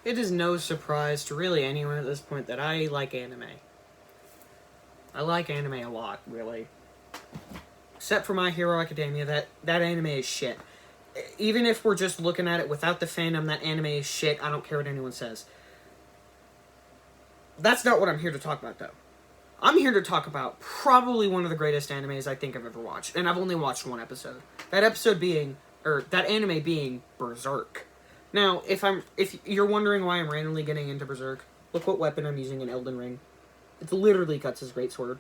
It is no surprise to really anyone at this point that I like anime. I like anime a lot, really. Except for My Hero Academia, that anime is shit. Even if we're just looking at it without the fandom, that anime is shit. I don't care what anyone says. That's not what I'm here to talk about, though. I'm here to talk about probably one of the greatest animes I think I've ever watched, and I've only watched one episode. That anime being Berserk. Now, if you're wondering why I'm randomly getting into Berserk, look what weapon I'm using in Elden Ring. It's literally Guts' greatsword.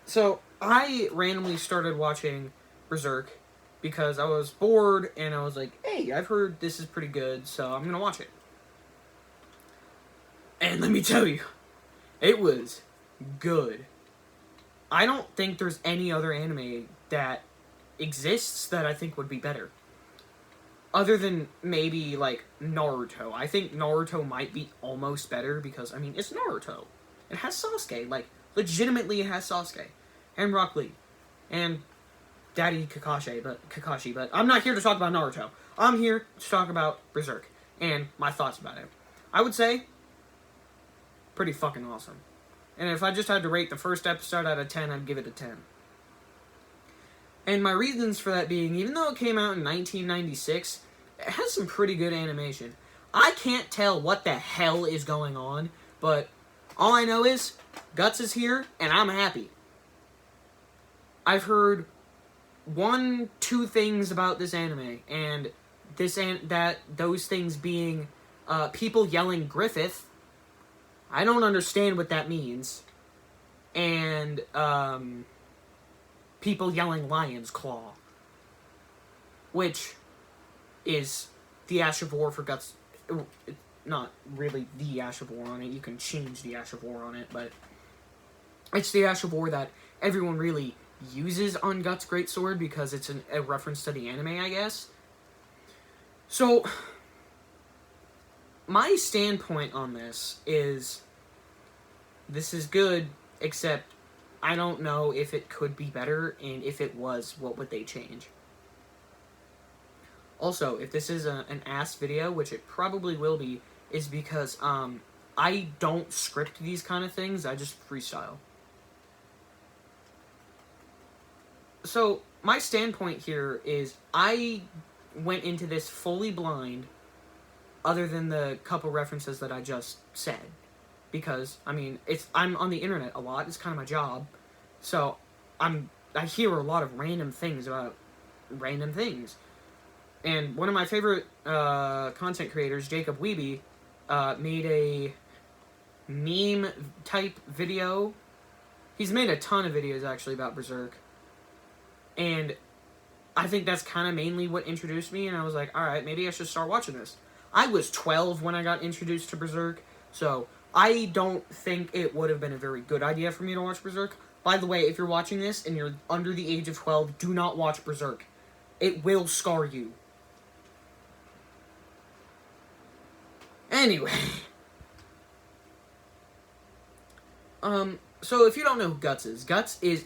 So, I randomly started watching Berserk because I was bored, and I was like, hey, I've heard this is pretty good, so I'm gonna watch it. And let me tell you, it was good. I don't think there's any other anime that exists that I think would be better. Other than maybe, like, Naruto. I think Naruto might be almost better because, I mean, it's Naruto. It has Sasuke. Like, legitimately it has Sasuke. And Rock Lee. And Daddy Kakashi, but I'm not here to talk about Naruto. I'm here to talk about Berserk. And my thoughts about it. I would say, pretty fucking awesome. And if I just had to rate the first episode out of 10, I'd give it a 10. And my reasons for that being, even though it came out in 1996, it has some pretty good animation. I can't tell what the hell is going on, but all I know is Guts is here, and I'm happy. I've heard 1-2 things about this anime, and those things being people yelling Griffith. I don't understand what that means. And people yelling Lion's Claw, which is the Ash of War for Guts. Not really the Ash of War on it. You can change the Ash of War on it, but it's the Ash of War that everyone really uses on Guts' greatsword because it's a reference to the anime, I guess. So, my standpoint on this is good, except I don't know if it could be better, and if it was, what would they change? Also, if this is an ass video, which it probably will be, is because I don't script these kind of things, I just freestyle. So, my standpoint here is I went into this fully blind, other than the couple references that I just said. Because, I mean, I'm on the internet a lot, it's kind of my job, so I hear a lot of random things about random things. And one of my favorite content creators, Jacob Weeby, made a meme-type video. He's made a ton of videos, actually, about Berserk. And I think that's kind of mainly what introduced me, and I was like, alright, maybe I should start watching this. I was 12 when I got introduced to Berserk, so I don't think it would have been a very good idea for me to watch Berserk. By the way, if you're watching this and you're under the age of 12, do not watch Berserk. It will scar you. Anyway. So if you don't know who Guts is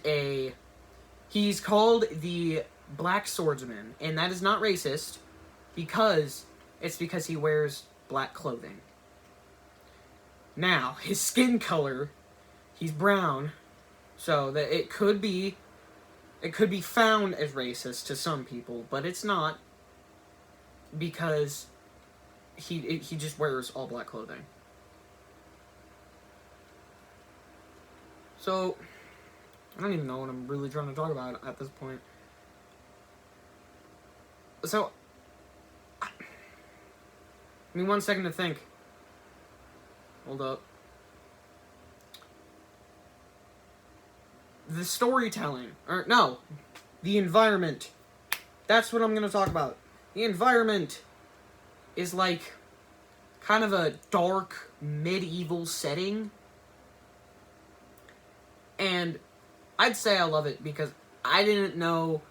he's called the Black Swordsman, and that is not racist, because he wears black clothing. Now, his skin color, he's brown, so that it could be found as racist to some people, but it's not, because he just wears all black clothing. So, I don't even know what I'm really trying to talk about at this point. So, I mean, 1 second to think. Hold up. The storytelling. The environment. That's what I'm going to talk about. The environment is like kind of a dark, medieval setting. And I'd say I love it because I didn't know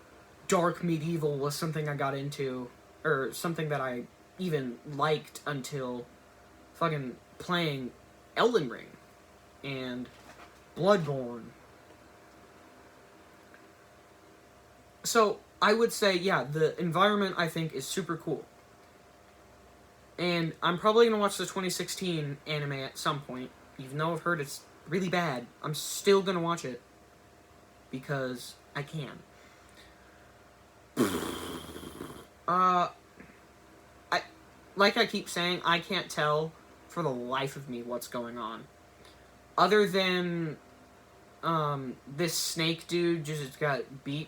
dark medieval was something I got into, or something that I even liked until fucking playing Elden Ring and Bloodborne. So, I would say, yeah, the environment, I think, is super cool. And I'm probably going to watch the 2016 anime at some point. Even though I've heard it's really bad, I'm still going to watch it. Because I can. Like I keep saying, I can't tell for the life of me what's going on. Other than, this snake dude just got beat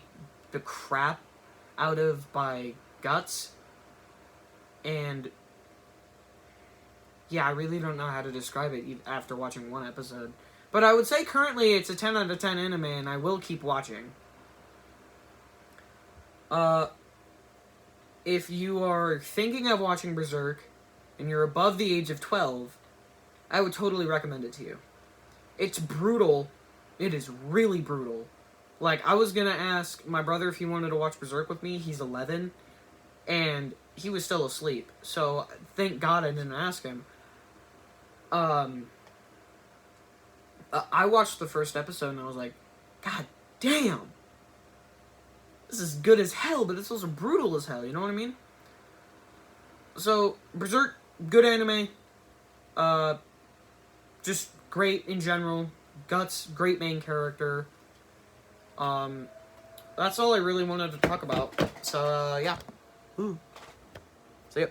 the crap out of by Guts. And, yeah, I really don't know how to describe it after watching one episode. But I would say currently it's a 10 out of 10 anime, and I will keep watching. If you are thinking of watching Berserk, and you're above the age of 12, I would totally recommend it to you. It's brutal. It is really brutal. Like, I was gonna ask my brother if he wanted to watch Berserk with me. He's 11, and he was still asleep. So, thank God I didn't ask him. I watched the first episode, and I was like, God damn! This is good as hell, but it's also brutal as hell, you know what I mean? So, Berserk, good anime. Just great in general. Guts, great main character. That's all I really wanted to talk about. So, yeah. See ya.